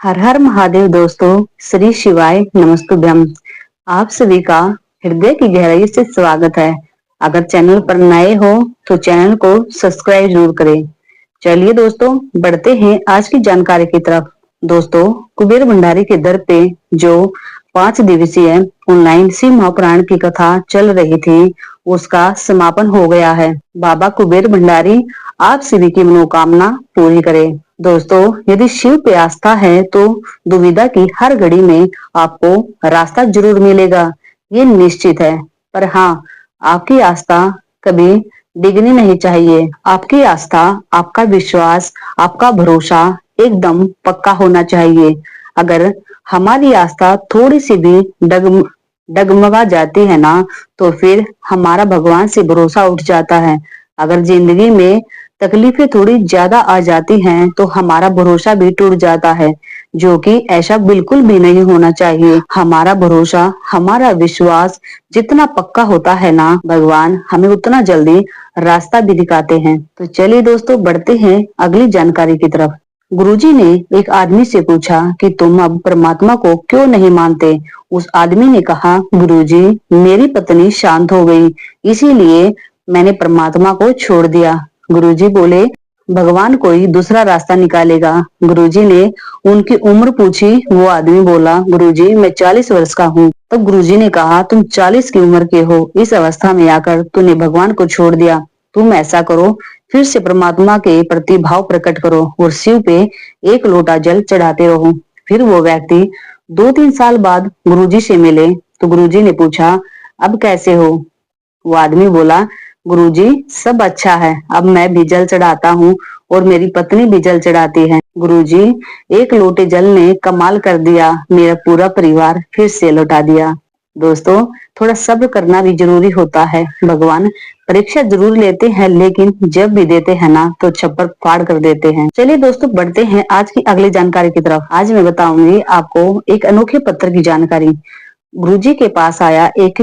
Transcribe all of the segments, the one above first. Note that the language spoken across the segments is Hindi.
हर हर महादेव दोस्तों। श्री शिवाय नमस्तुभ्यम। आप सभी का हृदय की गहराई से स्वागत है। अगर चैनल पर नए हो तो चैनल को सब्सक्राइब जरूर करें। चलिए दोस्तों, बढ़ते हैं आज की जानकारी की तरफ। दोस्तों, कुबेर भंडारी के दर पे जो 5 दिवसीय ऑनलाइन शिव महापुराण की कथा चल रही थी, उसका समापन हो गया है। बाबा कुबेर भंडारी आप सभी की मनोकामना पूरी करें। दोस्तों, यदि शिव पे आस्था है तो दुविधा की हर घड़ी में आपको रास्ता जरूर मिलेगा, ये निश्चित है। पर हाँ, आपकी आस्था कभी डिगनी नहीं चाहिए। आपकी आस्था, आपका विश्वास, आपका भरोसा एकदम पक्का होना चाहिए। अगर हमारी आस्था थोड़ी सी भी डगमगा जाती है ना, तो फिर हमारा भगवान से भरोसा उठ जाता है। अगर जिंदगी में तकलीफें थोड़ी ज्यादा आ जाती हैं तो हमारा भरोसा भी टूट जाता है, जो कि ऐसा बिल्कुल भी नहीं होना चाहिए। हमारा भरोसा, हमारा विश्वास जितना पक्का होता है ना, भगवान हमें उतना जल्दी रास्ता भी दिखाते हैं। तो चलिए दोस्तों, बढ़ते हैं अगली जानकारी की तरफ। गुरुजी ने एक आदमी से पूछा कि तुम अब परमात्मा को क्यों नहीं मानते। उस आदमी ने कहा, गुरुजी, मेरी पत्नी शांत हो गई, इसीलिए मैंने परमात्मा को छोड़ दिया। गुरुजी बोले, भगवान कोई दूसरा रास्ता निकालेगा। गुरुजी ने उनकी उम्र पूछी। वो आदमी बोला, गुरुजी, मैं 40 वर्ष का हूँ। तब गुरुजी ने कहा, तुम 40 की उम्र के हो, इस अवस्था में आकर तूने भगवान को छोड़ दिया। तुम ऐसा करो, फिर से परमात्मा के प्रति भाव प्रकट करो और शिव पे एक लोटा जल चढ़ाते रहो। फिर वो व्यक्ति 2-3 साल बाद गुरुजी से मिले तो गुरुजी ने पूछा, अब कैसे हो? वो आदमी बोला, गुरुजी, सब अच्छा है। अब मैं भी जल चढ़ाता हूँ और मेरी पत्नी भी जल चढ़ाती है। गुरुजी, एक लोटे जल ने कमाल कर दिया, मेरा पूरा परिवार फिर से लौटा दिया। दोस्तों, थोड़ा सब्र करना भी जरूरी होता है। भगवान परीक्षा जरूर लेते हैं, लेकिन जब भी देते हैं ना, तो छप्पर फाड़ कर देते हैं। चलिए दोस्तों, बढ़ते हैं आज की अगली जानकारी की तरफ। आज मैं बताऊंगी आपको एक अनोखे पत्र की जानकारी। गुरुजी के पास आया एक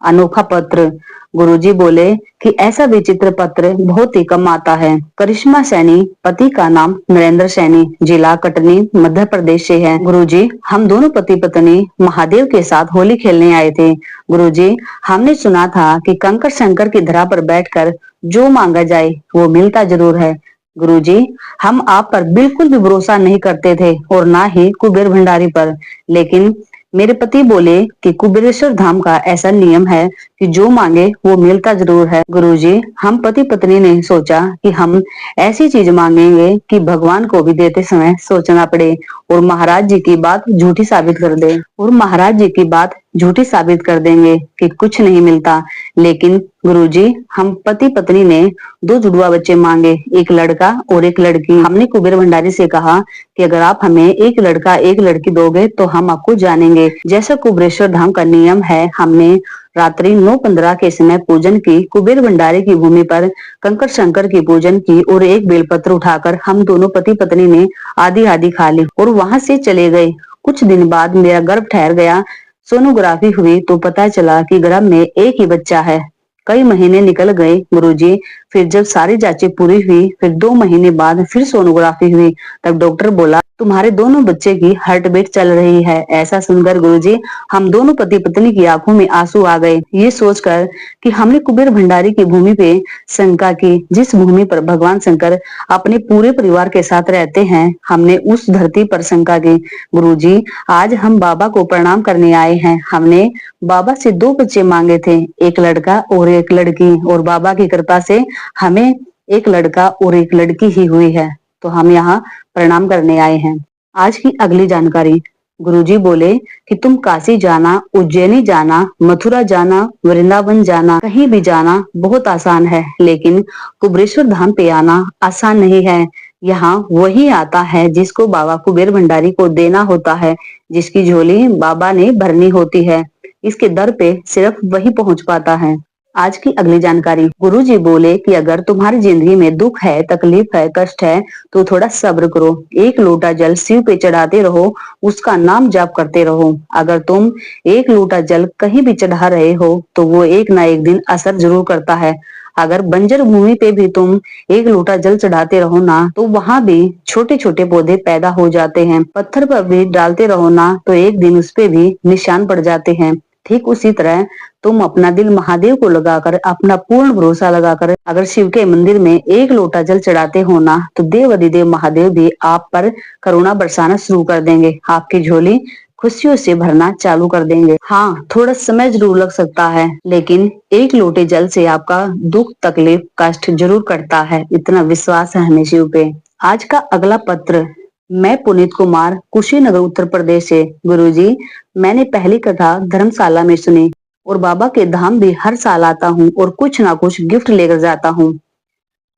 अनोखा पत्र। गुरुजी बोले कि ऐसा विचित्र पत्र बहुत ही कम आता है। करिश्मा सैनी, पति का नाम नरेंद्र सैनी, जिला कटनी, मध्य प्रदेश से है। गुरुजी, हम दोनों पति पत्नी महादेव के साथ होली खेलने आए थे। गुरुजी, हमने सुना था कि कंकर शंकर की धरा पर बैठकर जो मांगा जाए वो मिलता जरूर है। गुरुजी, हम आप पर बिल्कुल भी भरोसा नहीं करते थे और ना ही कुबेर भंडारी पर, लेकिन मेरे पति बोले कि कुबेरेश्वर धाम का ऐसा नियम है कि जो मांगे वो मिलता जरूर है। गुरुजी, हम पति पत्नी ने सोचा कि हम ऐसी चीज मांगेंगे कि भगवान को भी देते समय सोचना पड़े और महाराज जी की बात झूठी साबित कर दे और महाराज जी की बात झूठी साबित कर देंगे कि कुछ नहीं मिलता। लेकिन गुरुजी, हम पति पत्नी ने 2 जुड़वा बच्चे मांगे, एक लड़का और एक लड़की। हमने कुबेर भंडारी से कहा कि अगर आप हमें एक लड़का एक लड़की दोगे तो हम आपको जानेंगे। जैसा कुबेरेश्वर धाम का नियम है, हमने रात्रि 9:15 के समय पूजन की, कुबेर भंडारी की भूमि पर कंकर शंकर की पूजन की और एक बेलपत्र उठाकर हम दोनों पति पत्नी ने आधी आधी खा ली और वहां से चले गए। कुछ दिन बाद मेरा गर्भ ठहर गया। सोनोग्राफी हुई तो पता चला कि गर्भ में एक ही बच्चा है। कई महीने निकल गए गुरुजी। फिर जब सारी जांचें पूरी हुई, फिर 2 महीने बाद फिर सोनोग्राफी हुई। तब डॉक्टर बोला, तुम्हारे दोनों बच्चे की हार्ट बीट चल रही है। ऐसा सुनकर गुरुजी, हम दोनों पति पत्नी की आंखों में आंसू आ गए। ये सोचकर कि हमने कुबेर भंडारी की भूमि पे शंका की, जिस भूमि पर भगवान शंकर अपने पूरे परिवार के साथ रहते हैं, हमने उस धरती पर शंका की। गुरुजी, आज हम बाबा को प्रणाम करने आए हैं। हमने बाबा से 2 बच्चे मांगे थे, एक लड़का और एक लड़की, और बाबा की कृपा से हमें एक लड़का और एक लड़की ही हुई है, तो हम यहाँ प्रणाम करने आए हैं। आज की अगली जानकारी। गुरुजी बोले कि तुम काशी जाना, उज्जैनी जाना, मथुरा जाना, वृंदावन जाना, कहीं भी जाना बहुत आसान है, लेकिन कुबेरेश्वर धाम पे आना आसान नहीं है। यहाँ वही आता है जिसको बाबा कुबेर भंडारी को देना होता है, जिसकी झोली बाबा ने भरनी होती है। इसके दर पे सिर्फ वही पहुंच पाता है। आज की अगली जानकारी। गुरुजी बोले कि अगर तुम्हारी जिंदगी में दुख है, तकलीफ है, कष्ट है, तो थोड़ा सब्र करो। एक लोटा जल शिव पे चढ़ाते रहो, उसका नाम जाप करते रहो। अगर तुम एक लोटा जल कहीं भी चढ़ा रहे हो तो वो एक ना एक दिन असर जरूर करता है। अगर बंजर भूमि पे भी तुम एक लोटा जल चढ़ाते रहो ना तो वहां भी छोटे छोटे पौधे पैदा हो जाते हैं। पत्थर पर भी डालते रहो ना तो एक दिन उस पे भी निशान पड़ जाते हैं। ठीक उसी तरह तुम अपना दिल महादेव को लगाकर, अपना पूर्ण भरोसा लगाकर अगर शिव के मंदिर में एक लोटा जल चढ़ाते हो ना तो देव अधिदेव महादेव भी आप पर करुणा बरसाना शुरू कर देंगे, आपकी झोली खुशियों से भरना चालू कर देंगे। हाँ, थोड़ा समय जरूर लग सकता है, लेकिन एक लोटे जल से आपका दुख तकलीफ कष्ट जरूर कटता है, इतना विश्वास है हमें शिव पे। आज का अगला पत्र, मैं पुनीत कुमार, कुशीनगर उत्तर प्रदेश से। गुरुजी, मैंने पहली कथा धर्मशाला में सुनी और बाबा के धाम भी हर साल आता हूँ और कुछ ना कुछ गिफ्ट लेकर जाता हूँ।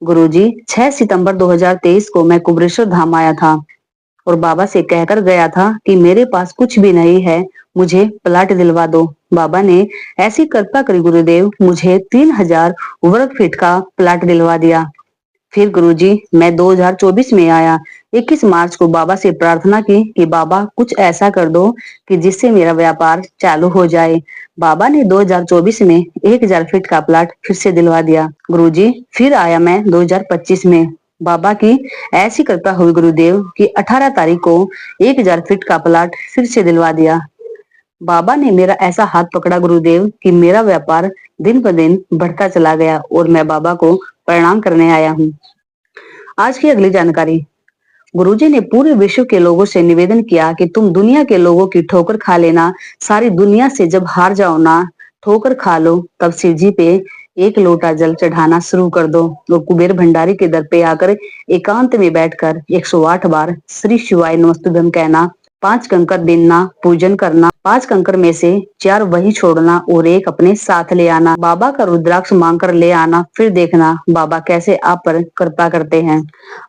गुरुजी, 6 सितंबर 2023 को मैं कुबरेश्वर धाम आया था और बाबा से कहकर गया था कि मेरे पास कुछ भी नहीं है, मुझे प्लाट दिलवा दो। बाबा ने ऐसी कृपा करी गुरुदेव, मुझे 3000 वर्ग फीट का प्लाट दिलवा दिया। फिर गुरुजी, मैं 2024 में आया। 21 मार्च को बाबा से प्रार्थना की कि बाबा कुछ ऐसा कर दो कि जिससे मेरा व्यापार चालू हो जाए। बाबा ने 2024 में 1000 फीट का प्लाट फिर से दिलवा दिया। गुरुजी, फिर आया मैं 2025 में। बाबा की ऐसी कृपा हुई गुरुदेव कि 18 तारीख को 1000 फीट का प्लाट फिर से दिलवा दिया। बाबा ने मेरा ऐसा हाथ पकड़ा गुरुदेव कि मेरा व्यापार दिन ब दिन बढ़ता चला गया और मैं बाबा को प्रणाम करने आया हूँ। आज की अगली जानकारी, गुरुजी ने पूरे विश्व के लोगों से निवेदन किया कि तुम दुनिया के लोगों की ठोकर खा लेना, सारी दुनिया से जब हार जाओ ना, ठोकर खा लो, तब शिव जी पे एक लोटा जल चढ़ाना शुरू कर दो। वो कुबेर भंडारी के दर पे आकर एकांत में बैठकर 108 बार श्री शिवाय नमस्तुभ्यम कहना, 5 कंकर बीनना, पूजन करना, 5 कंकर में से 4 वही छोड़ना और एक अपने साथ ले आना। बाबा का रुद्राक्ष मांग कर ले आना, फिर देखना बाबा कैसे आप पर कृपा करते हैं।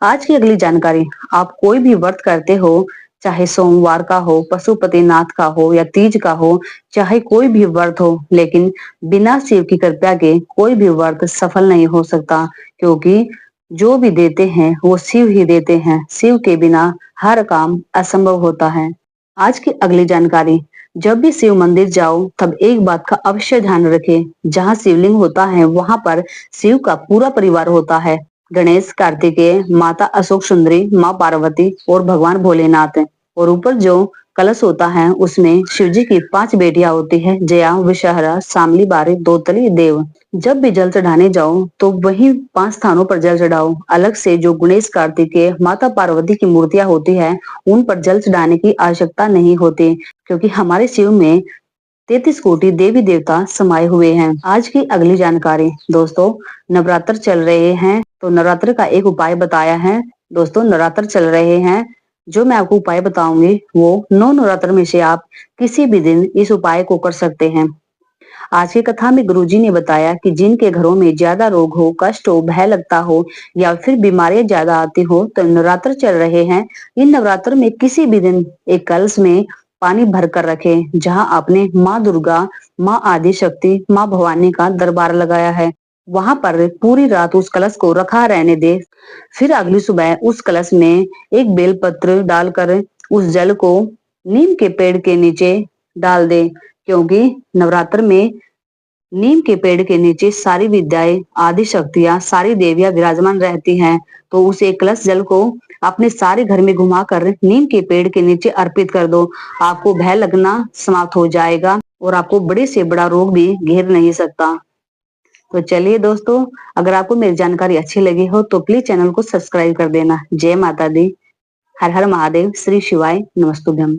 आज की अगली जानकारी, आप कोई भी व्रत करते हो, चाहे सोमवार का हो, पशुपतिनाथ का हो या तीज का हो, चाहे कोई भी व्रत हो, लेकिन बिना शिव की कृपा के कोई भी व्रत सफल नहीं हो सकता, क्योंकि जो भी देते हैं वो शिव ही देते हैं। शिव के बिना हर काम असंभव होता है। आज की अगली जानकारी, जब भी शिव मंदिर जाओ तब एक बात का अवश्य ध्यान रखें, जहाँ शिवलिंग होता है वहां पर शिव का पूरा परिवार होता है। गणेश, कार्तिकेय, माता अशोक सुंदरी, माँ पार्वती और भगवान भोलेनाथ। और ऊपर जो कलश होता है उसमें शिव जी की 5 बेटियां होती है, जया, विषहरा, शामली, बारी, दोतली, देव। जब भी जल चढ़ाने जाओ तो वही 5 स्थानों पर जल चढ़ाओ। अलग से जो गणेश, कार्तिकेय, माता पार्वती की मूर्तियां होती है उन पर जल चढ़ाने की आवश्यकता नहीं होती, क्योंकि हमारे शिव में 33 कोटि देवी देवता समाये हुए हैं। आज की अगली जानकारी, दोस्तों नवरात्र चल रहे हैं तो नवरात्र का एक उपाय बताया है। दोस्तों नवरात्र चल रहे हैं, जो मैं आपको उपाय बताऊंगी वो 9 नवरात्र में से आप किसी भी दिन इस उपाय को कर सकते हैं। आज की कथा में गुरुजी ने बताया कि जिनके घरों में ज्यादा रोग हो, कष्ट हो, भय लगता हो या फिर बीमारियां ज्यादा आती हो तो नवरात्र चल रहे हैं। इन नवरात्र में किसी भी दिन एक कलश में पानी भर कर रखें, जहां आपने माँ दुर्गा, माँ आदि शक्ति, माँ भवानी का दरबार लगाया है, वहां पर पूरी रात उस कलश को रखा रहने दे। फिर अगली सुबह उस कलश में एक बेलपत्र डालकर उस जल को नीम के पेड़ के नीचे डाल दे, क्योंकि नवरात्र में नीम के पेड़ के नीचे सारी विद्याएं, आदि शक्तियां, सारी देवियां विराजमान रहती हैं। तो उस एक कलश जल को अपने सारे घर में घुमाकर नीम के पेड़ के नीचे अर्पित कर दो। आपको भय लगना समाप्त हो जाएगा और आपको बड़े से बड़ा रोग भी घेर नहीं सकता। तो चलिए दोस्तों, अगर आपको मेरी जानकारी अच्छी लगी हो तो प्लीज चैनल को सब्सक्राइब कर देना। जय माता दी, हर हर महादेव, श्री शिवाय नमस्तुभ्यम।